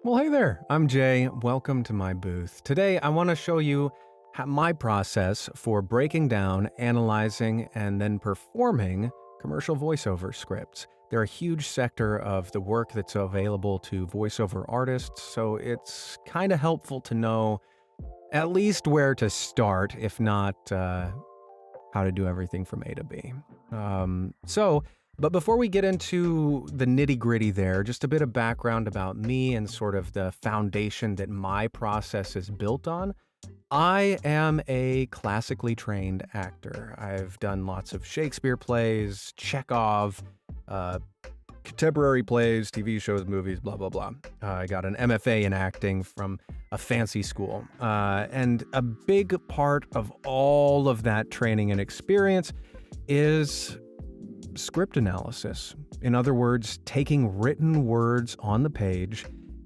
Well, hey there, I'm Jay. Welcome to my booth. Today, I want to show you my process for breaking down, analyzing, and then performing commercial voiceover scripts. They're a huge sector of the work that's available to voiceover artists, so it's kind of helpful to know at least where to start, if not how to do everything from A to B. But before we get into the nitty gritty there, just a bit of background about me and sort of the foundation that my process is built on. I am a classically trained actor. I've done lots of Shakespeare plays, Chekhov, uh, contemporary plays, TV shows, movies, blah, blah, blah. I got an MFA in acting from a fancy school. And a big part of all of that training and experience is script analysis. In other words, taking written words on the page,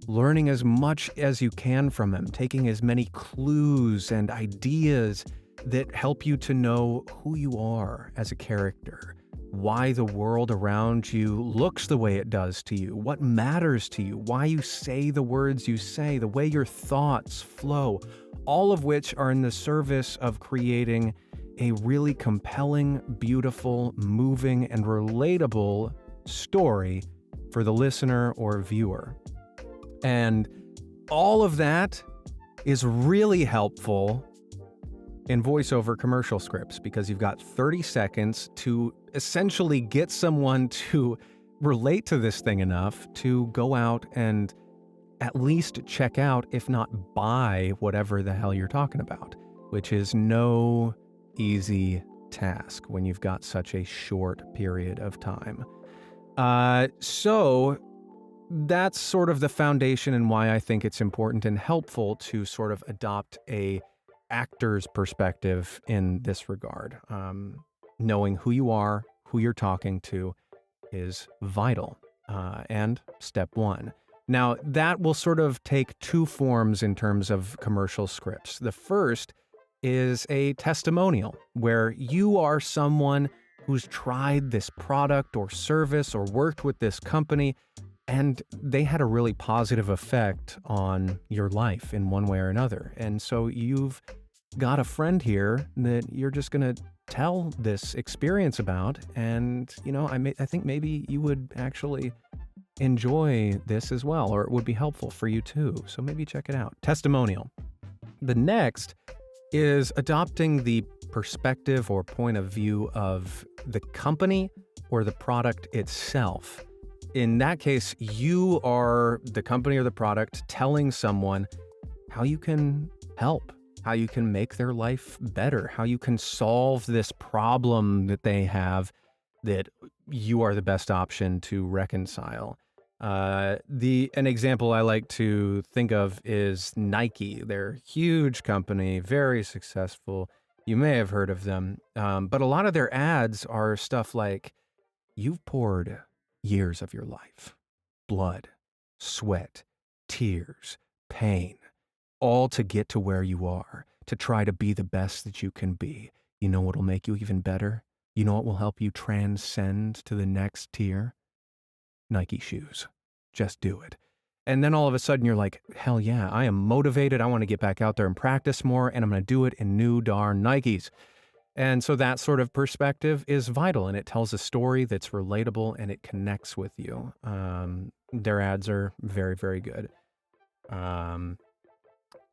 learning as much as you can from them, taking as many clues and ideas that help you to know who you are as a character, why the world around you looks the way it does to you, what matters to you, why you say the words you say, the way your thoughts flow, all of which are in the service of creating a really compelling, beautiful, moving, and relatable story for the listener or viewer. And all of that is really helpful in voiceover commercial scripts because you've got 30 seconds to essentially get someone to relate to this thing enough to go out and at least check out, if not buy, whatever the hell you're talking about, which is no easy task when you've got such a short period of time. So that's sort of the foundation and why I think it's important and helpful to sort of adopt a actor's perspective in this regard. Knowing who you are, who you're talking to is vital. And step one. Now, that will sort of take two forms in terms of commercial scripts. The first is a testimonial where you are someone who's tried this product or service or worked with this company and they had a really positive effect on your life in one way or another. And so you've got a friend here that you're just going to tell this experience about. And, I think maybe you would actually enjoy this as well, or it would be helpful for you too. So maybe check it out. Testimonial. The next is adopting the perspective or point of view of the company or the product itself. In that case, you are the company or the product telling someone how you can help, how you can make their life better, how you can solve this problem that they have that you are the best option to reconcile. An example I like to think of is Nike. They're a huge company, very successful. You may have heard of them. But a lot of their ads are stuff like, you've poured years of your life, blood, sweat, tears, pain, all to get to where you are, to try to be the best that you can be. You know what'll make you even better? You know what will help you transcend to the next tier? Nike shoes. Just do it. And then all of a sudden you're like, hell yeah, I am motivated. I want to get back out there and practice more, and I'm going to do it in new darn Nikes. And so that sort of perspective is vital, and it tells a story that's relatable and it connects with you. Their ads are very, very good.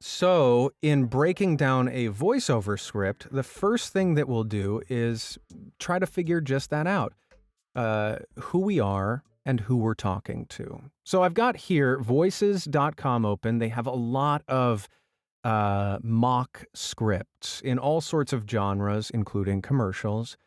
So in breaking down a voiceover script, the first thing that we'll do is try to figure just that out. Who we are and who we're talking to. So I've got here voices.com open. They have a lot of mock scripts in all sorts of genres, including commercials.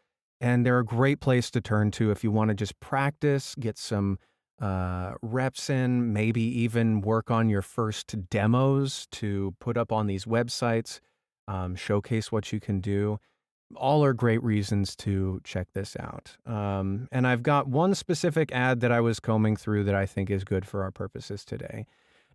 And they're a great place to turn to if you want to just practice, get some reps in, maybe even work on your first demos to put up on these websites, showcase what you can do. All are great reasons to check this out. And I've got one specific ad that I was combing through that I think is good for our purposes today.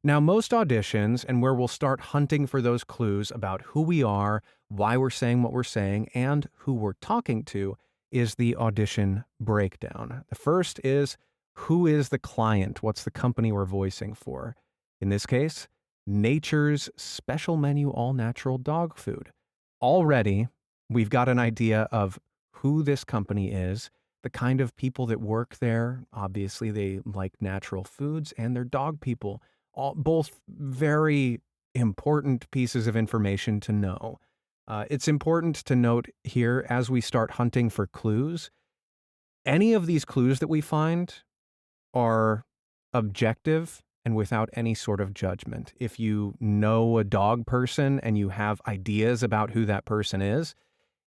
Now, most auditions, and where we'll start hunting for those clues about who we are, why we're saying what we're saying, and who we're talking to, is the audition breakdown. The first is, who is the client? What's the company we're voicing for? In this case, Nature's Special Menu All Natural Dog Food. Already, we've got an idea of who this company is, the kind of people that work there. Obviously, they like natural foods, and they're dog people. Both very important pieces of information to know. It's important to note here as we start hunting for clues, any of these clues that we find are objective and without any sort of judgment. If you know a dog person and you have ideas about who that person is,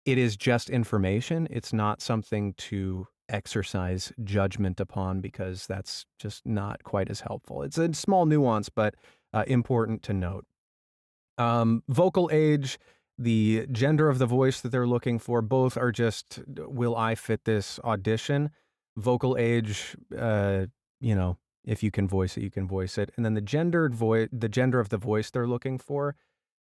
it is just information. It's not something to exercise judgment upon because that's just not quite as helpful. It's a small nuance, but important to note. Vocal age, the gender of the voice that they're looking for, both are just, will I fit this audition? Vocal age, if you can voice it, you can voice it. And then the gender of the voice they're looking for,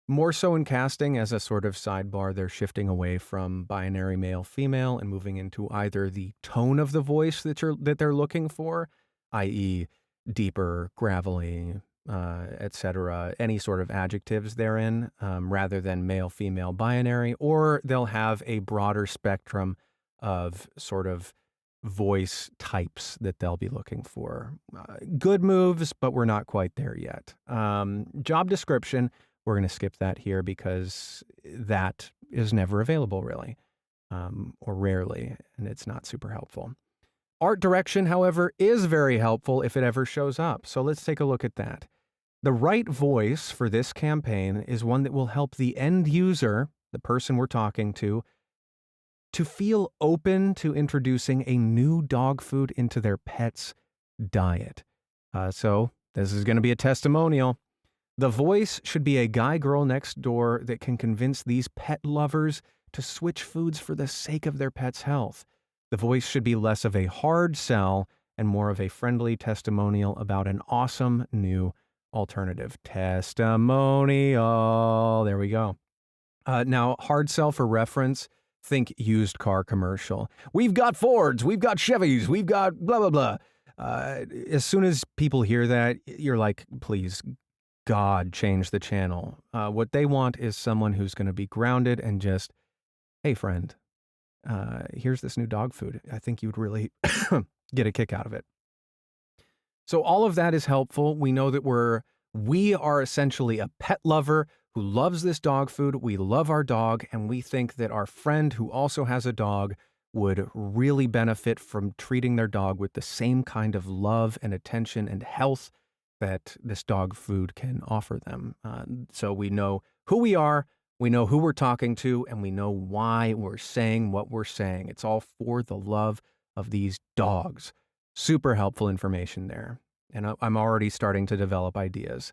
more so in casting as a sort of sidebar, they're shifting away from binary male-female and moving into either the tone of the voice that they're looking for, i.e. deeper, gravelly, etc., any sort of adjectives therein, rather than male-female binary, or they'll have a broader spectrum of sort of voice types that they'll be looking for. Good moves, but we're not quite there yet. Job description, we're going to skip that here because that is never available really, or rarely, and it's not super helpful. Art direction, however, is very helpful if it ever shows up. So let's take a look at that. The right voice for this campaign is one that will help the end user, the person we're talking to feel open to introducing a new dog food into their pet's diet. So this is going to be a testimonial. The voice should be a guy girl next door that can convince these pet lovers to switch foods for the sake of their pet's health. The voice should be less of a hard sell and more of a friendly testimonial about an awesome new alternative. Testimonial. There we go. Now, hard sell for reference, think used car commercial. We've got Fords, we've got Chevys, we've got blah, blah, blah. As soon as people hear that, you're like, please, God, change the channel. What they want is someone who's going to be grounded and just, hey, friend, here's this new dog food. I think you'd really get a kick out of it. So all of that is helpful. We know that we are essentially a pet lover who loves this dog food. We love our dog, and we think that our friend who also has a dog would really benefit from treating their dog with the same kind of love and attention and health that this dog food can offer them. So we know who we are, we know who we're talking to, and we know why we're saying what we're saying. It's all for the love of these dogs. Super helpful information there. And I'm already starting to develop ideas.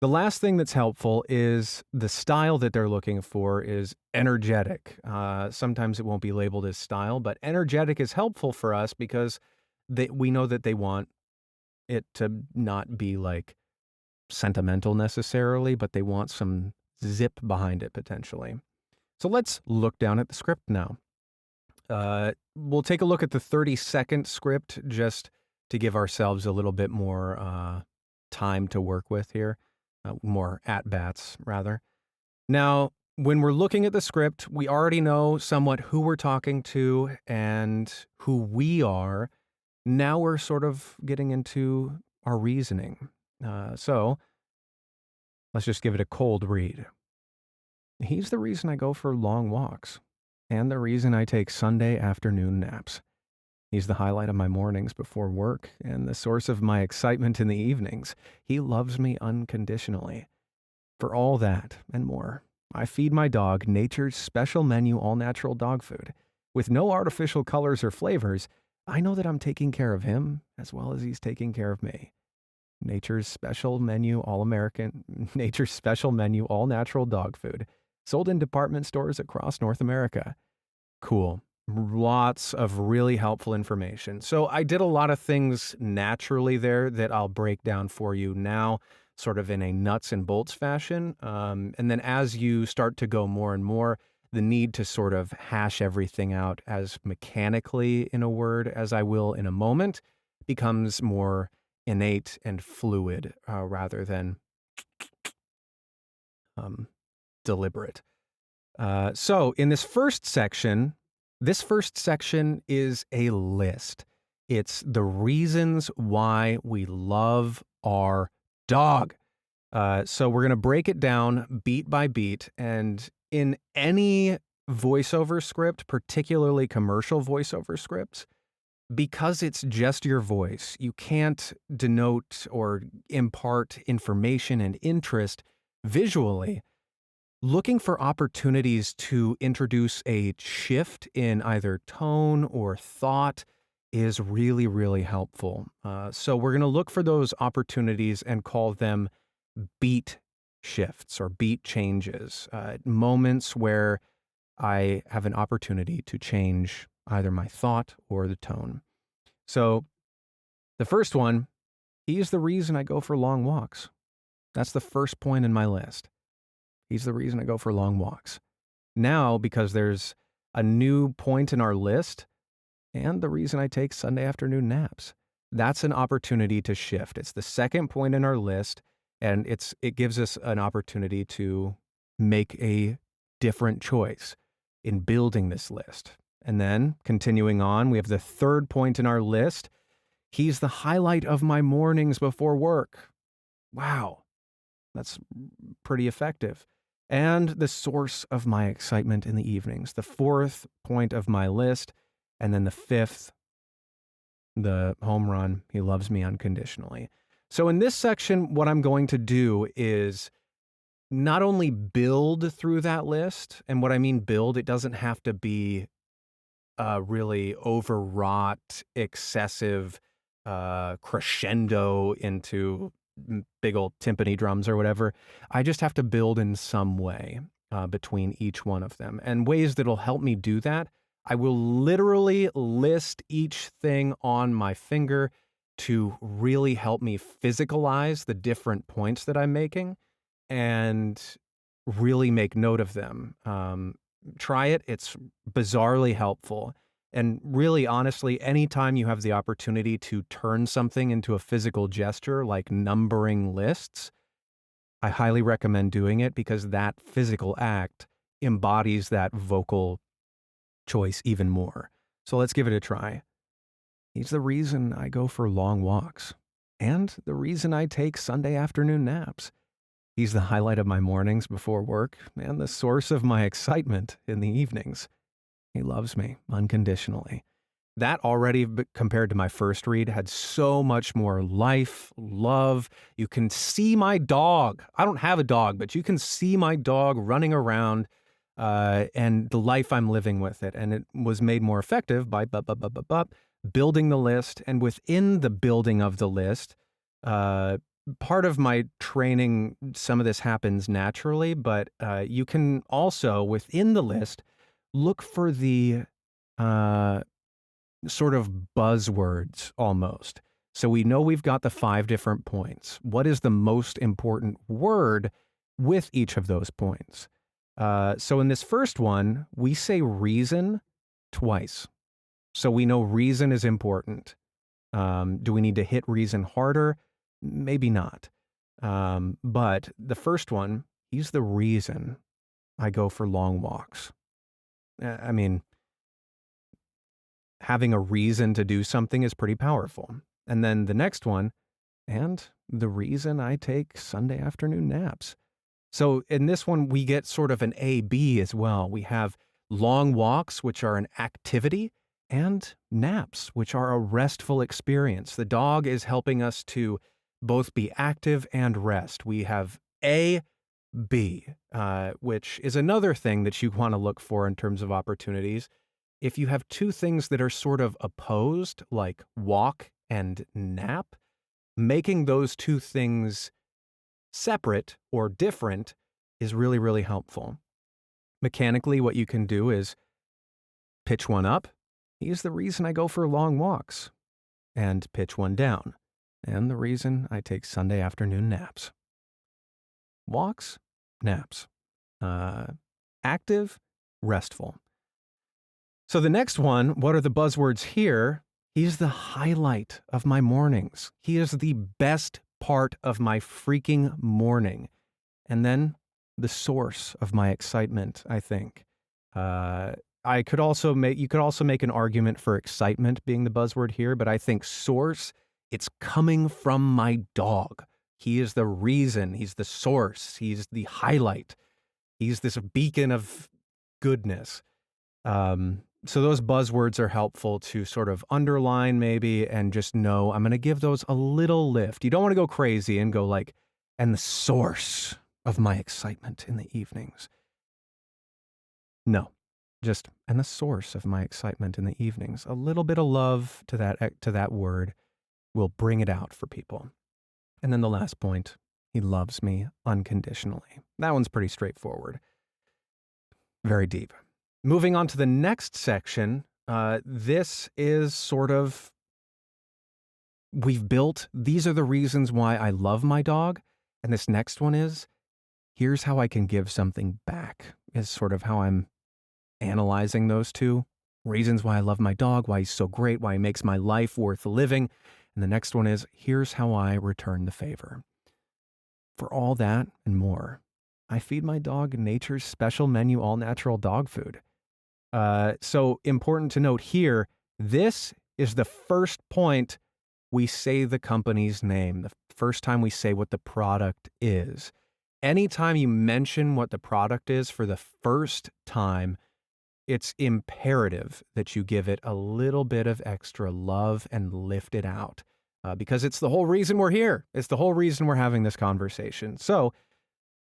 The last thing that's helpful is the style that they're looking for is energetic. Sometimes it won't be labeled as style, but energetic is helpful for us because we know that they want it to not be like sentimental necessarily, but they want some zip behind it potentially. So let's look down at the script now. We'll take a look at the 30-second script just to give ourselves a little bit more time to work with here, more at-bats rather. Now, when we're looking at the script, we already know somewhat who we're talking to and who we are. Now we're sort of getting into our reasoning. So let's just give it a cold read. He's the reason I go for long walks and the reason I take Sunday afternoon naps. He's the highlight of my mornings before work and the source of my excitement in the evenings. He loves me unconditionally. For all that and more, I feed my dog Nature's Special Menu all-natural dog food. With no artificial colors or flavors, I know that I'm taking care of him as well as he's taking care of me. Nature's Special Menu Nature's Special Menu all-natural dog food. Sold in department stores across North America. Cool. Lots of really helpful information. So I did a lot of things naturally there that I'll break down for you now, sort of in a nuts and bolts fashion. And then as you start to go more and more, the need to sort of hash everything out as mechanically in a word as I will in a moment becomes more innate and fluid rather than um, deliberate. So in this first section is a list. It's the reasons why we love our dog. So we're going to break it down beat by beat. And in any voiceover script, particularly commercial voiceover scripts, because it's just your voice, you can't denote or impart information and interest visually. Looking for opportunities to introduce a shift in either tone or thought is really, really helpful. So we're going to look for those opportunities and call them beat shifts or beat changes, moments where I have an opportunity to change either my thought or the tone. So the first one, he's the reason I go for long walks. That's the first point in my list. He's the reason I go for long walks. Now, because there's a new point in our list and the reason I take Sunday afternoon naps, that's an opportunity to shift. It's the second point in our list, and it gives us an opportunity to make a different choice in building this list. And then continuing on, we have the third point in our list. He's the highlight of my mornings before work. Wow, that's pretty effective. And the source of my excitement in the evenings, the fourth point of my list. And then the fifth, the home run. He loves me unconditionally. So in this section, what I'm going to do is not only build through that list, and what I mean build, it doesn't have to be really overwrought, excessive crescendo into big old timpani drums or whatever. I just have to build in some way between each one of them. And ways that'll help me do that, I will literally list each thing on my finger to really help me physicalize the different points that I'm making and really make note of them. Try it. It's bizarrely helpful. And really, honestly, anytime you have the opportunity to turn something into a physical gesture, like numbering lists, I highly recommend doing it because that physical act embodies that vocal choice even more. So let's give it a try. He's the reason I go for long walks and the reason I take Sunday afternoon naps. He's the highlight of my mornings before work and the source of my excitement in the evenings. He loves me unconditionally. That already, compared to my first read, had so much more life, love. You can see my dog. I don't have a dog, but you can see my dog running around and the life I'm living with it. And it was made more effective by building the list. And within the building of the list, part of my training, some of this happens naturally, but you can also, within the list, look for the sort of buzzwords almost. So we know we've got the 5 different points. What is the most important word with each of those points? So in this first one, we say reason twice. So we know reason is important. Do we need to hit reason harder? Maybe not. But the first one, he's the reason I go for long walks. I mean, having a reason to do something is pretty powerful. And then the next one, and the reason I take Sunday afternoon naps. So in this one, we get sort of an A-B as well. We have long walks, which are an activity, and naps, which are a restful experience. The dog is helping us to both be active and rest. We have A, B, which is another thing that you want to look for in terms of opportunities. If you have two things that are sort of opposed, like walk and nap, making those two things separate or different is really, really helpful. Mechanically, what you can do is pitch one up. He's the reason I go for long walks. And pitch one down. And the reason I take Sunday afternoon naps. Walks, naps. Active, restful. So the next one, what are the buzzwords here? He's the highlight of my mornings. He is the best part of my freaking morning. And then the source of my excitement, I think. Uh, you could also make an argument for excitement being the buzzword here, but I think source, it's coming from my dog. He is the reason, he's the source, he's the highlight. He's this beacon of goodness. So those buzzwords are helpful to sort of underline maybe and just know I'm going to give those a little lift. You don't want to go crazy and go like, and the source of my excitement in the evenings. No, just, and the source of my excitement in the evenings. A little bit of love to that word will bring it out for people. And then the last point, he loves me unconditionally. That one's pretty straightforward. Very deep. Moving on to the next section, this is sort of, these are the reasons why I love my dog. And this next one is, here's how I can give something back, is sort of how I'm analyzing those two. Reasons why I love my dog, why he's so great, why he makes my life worth living. And the next one is, here's how I return the favor. For all that and more, I feed my dog nature's special menu all-natural dog food. So important to note here, this is the first point we say the company's name, the first time we say what the product is. Anytime you mention what the product is for the first time, it's imperative that you give it a little bit of extra love and lift it out, because it's the whole reason we're here. It's the whole reason we're having this conversation. So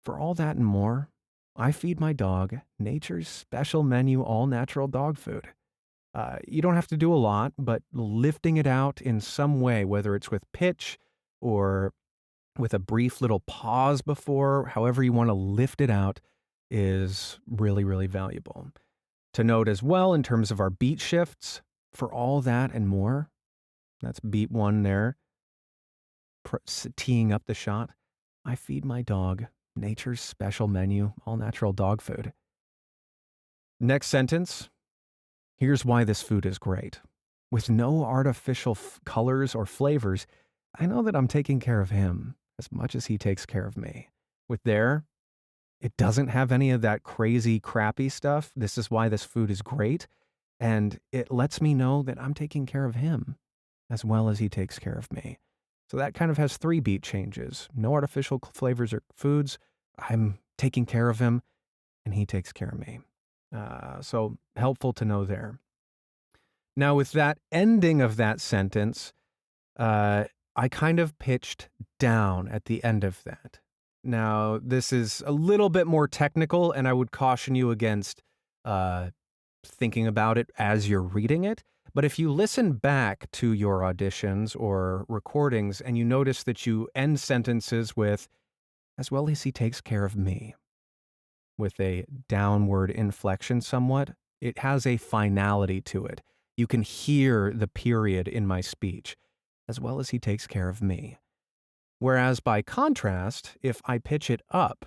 for all that and more, I feed my dog nature's special menu all-natural dog food. You don't have to do a lot, but lifting it out in some way, whether it's with pitch or with a brief little pause before, however you want to lift it out, is really, really valuable. To note as well, in terms of our beat shifts, for all that and more, that's beat 1 there, teeing up the shot, I feed my dog nature's special menu, all-natural dog food. Next sentence, here's why this food is great. With no artificial colors or flavors, I know that I'm taking care of him as much as he takes care of me. It doesn't have any of that crazy, crappy stuff. This is why this food is great. And it lets me know that I'm taking care of him as well as he takes care of me. So that kind of has 3 beat changes. No artificial flavors or foods. I'm taking care of him and he takes care of me. So helpful to know there. Now with that ending of that sentence, I kind of pitched down at the end of that. Now, this is a little bit more technical, and I would caution you against thinking about it as you're reading it. But if you listen back to your auditions or recordings and you notice that you end sentences with, as well as he takes care of me, with a downward inflection somewhat, it has a finality to it. You can hear the period in my speech, as well as he takes care of me. Whereas by contrast, if I pitch it up,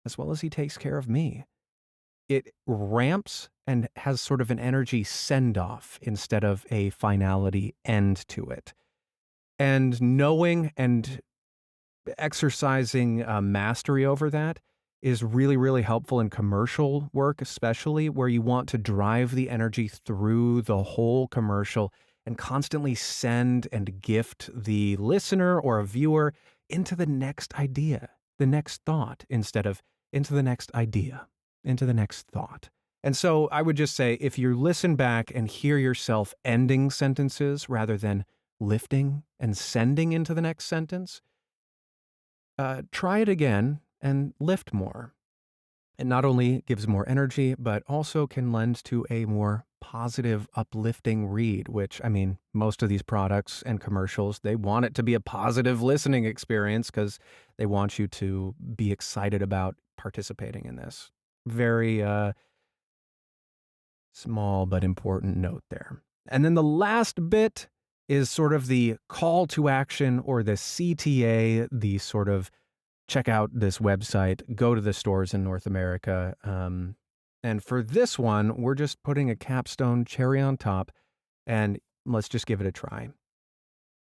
as well as he takes care of me, it ramps and has sort of an energy send-off instead of a finality end to it. And knowing and exercising mastery over that is really, really helpful in commercial work, especially where you want to drive the energy through the whole commercial and constantly send and gift the listener or a viewer into the next idea, the next thought, instead of into the next idea, into the next thought. And so I would just say, if you listen back and hear yourself ending sentences rather than lifting and sending into the next sentence, try it again and lift more. It not only gives more energy, but also can lend to a more positive, uplifting read, which, I mean, most of these products and commercials, they want it to be a positive listening experience because they want you to be excited about participating in this. Very small but important note there. And then the last bit is sort of the call to action, or the CTA, the sort of check out this website, go to the stores in North America. And for this one, we're just putting a capstone cherry on top. And let's just give it a try.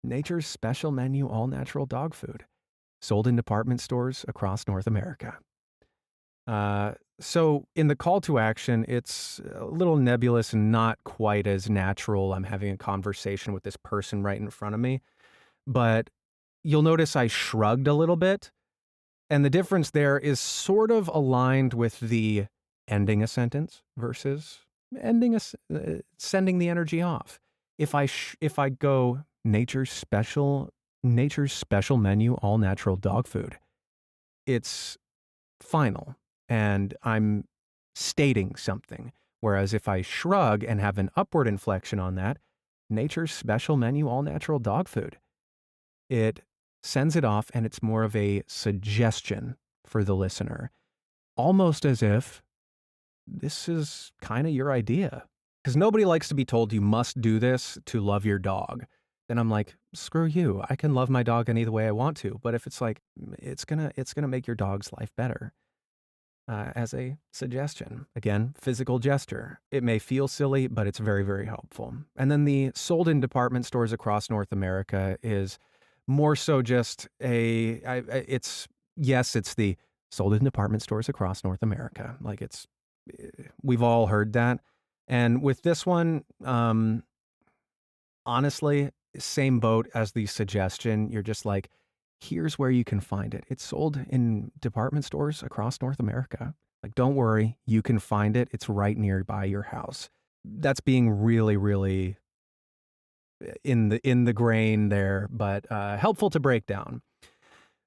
Nature's special menu all-natural dog food, sold in department stores across North America. So in the call to action, it's a little nebulous and not quite as natural. I'm having a conversation with this person right in front of me, but you'll notice I shrugged a little bit. And the difference there is sort of aligned with the ending a sentence versus sending the energy off. If I go nature's special menu all natural dog food, it's final and I'm stating something. Whereas if I shrug and have an upward inflection on that, nature's special menu all natural dog food, it sends it off and it's more of a suggestion for the listener, almost as if this is kind of your idea. Because nobody likes to be told you must do this to love your dog. Then I'm like, screw you. I can love my dog any way I want to. But if it's like, it's gonna make your dog's life better. As a suggestion, again, physical gesture. It may feel silly, but it's very, very helpful. And then the sold in department stores across North America is more so just it's the sold in department stores across North America. Like we've all heard that. And with this one, honestly, same boat as the suggestion. You're just like, here's where you can find it. It's sold in department stores across North America. Like, don't worry, you can find it. It's right nearby your house. That's being really, really in the grain there, but helpful to break down.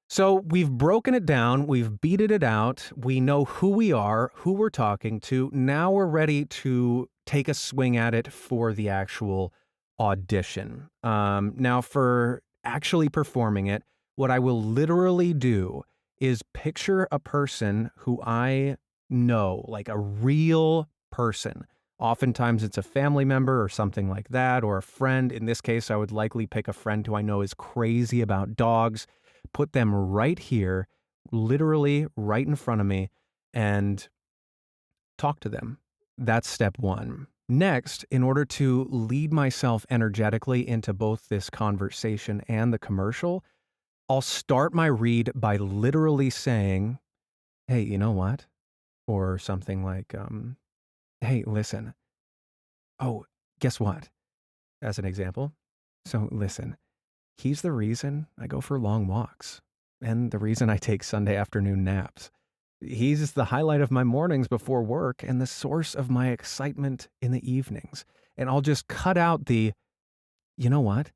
So we've broken it down. We've beated it out. We know who we are, who we're talking to. Now we're ready to take a swing at it for the actual audition. Now for actually performing it, what I will literally do is picture a person who I know, like a real person. Oftentimes it's a family member or something like that, or a friend. In this case, I would likely pick a friend who I know is crazy about dogs, put them right here, literally right in front of me, and talk to them. That's step one. Next, in order to lead myself energetically into both this conversation and the commercial, I'll start my read by literally saying, hey, you know what? Or something like, hey, listen. Oh, guess what? As an example. So listen, he's the reason I go for long walks and the reason I take Sunday afternoon naps. He's the highlight of my mornings before work and the source of my excitement in the evenings. And I'll just cut out you know what?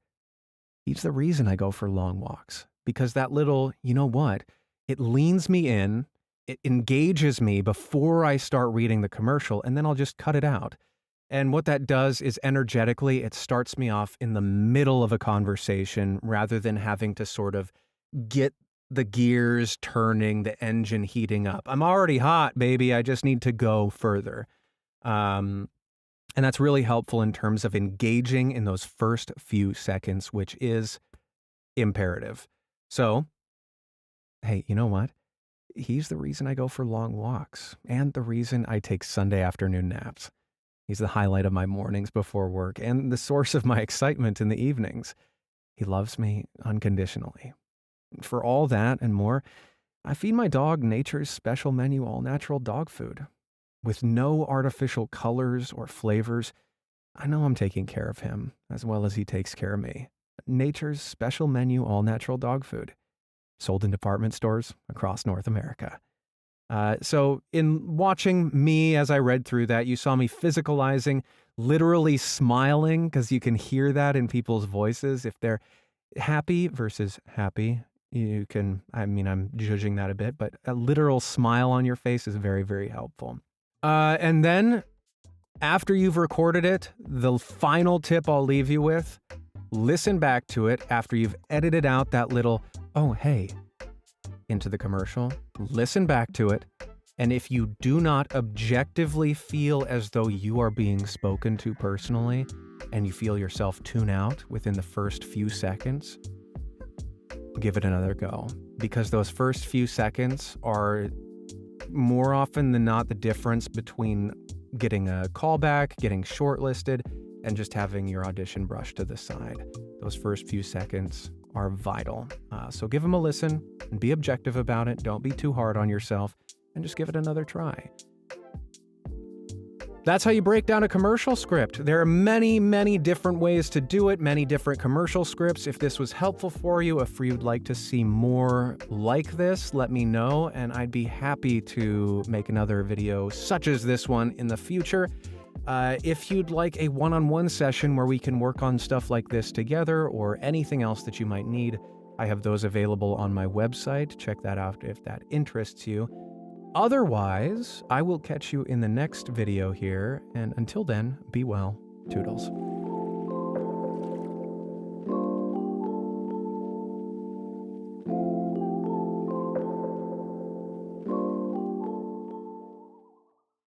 He's the reason I go for long walks. Because that little, you know what, it leans me in, it engages me before I start reading the commercial, and then I'll just cut it out. And what that does is energetically, it starts me off in the middle of a conversation rather than having to sort of get the gears turning, the engine heating up. I'm already hot, baby. I just need to go further. And that's really helpful in terms of engaging in those first few seconds, which is imperative. So, hey, you know what? He's the reason I go for long walks and the reason I take Sunday afternoon naps. He's the highlight of my mornings before work and the source of my excitement in the evenings. He loves me unconditionally. For all that and more, I feed my dog nature's special menu all-natural dog food. With no artificial colors or flavors, I know I'm taking care of him as well as he takes care of me. Nature's special menu all-natural dog food, sold in department stores across North America. So in watching me as I read through that, you saw me physicalizing, literally smiling, because you can hear that in people's voices. If they're happy versus happy, you can, I'm judging that a bit, but a literal smile on your face is very, very helpful. And then after you've recorded it, the final tip I'll leave you with, listen back to it after you've edited out that little, oh, hey, into the commercial. Listen back to it. And if you do not objectively feel as though you are being spoken to personally and you feel yourself tune out within the first few seconds, give it another go. Because those first few seconds are more often than not the difference between getting a callback, getting shortlisted, and just having your audition brush to the side. Those first few seconds are vital. So give them a listen and be objective about it. Don't be too hard on yourself and just give it another try. That's how you break down a commercial script. There are many, many different ways to do it, many different commercial scripts. If this was helpful for you, if you'd like to see more like this, let me know, and I'd be happy to make another video such as this one in the future. If you'd like a one-on-one session where we can work on stuff like this together or anything else that you might need, I have those available on my website. Check that out if that interests you. Otherwise, I will catch you in the next video here, and until then, be well. Toodles.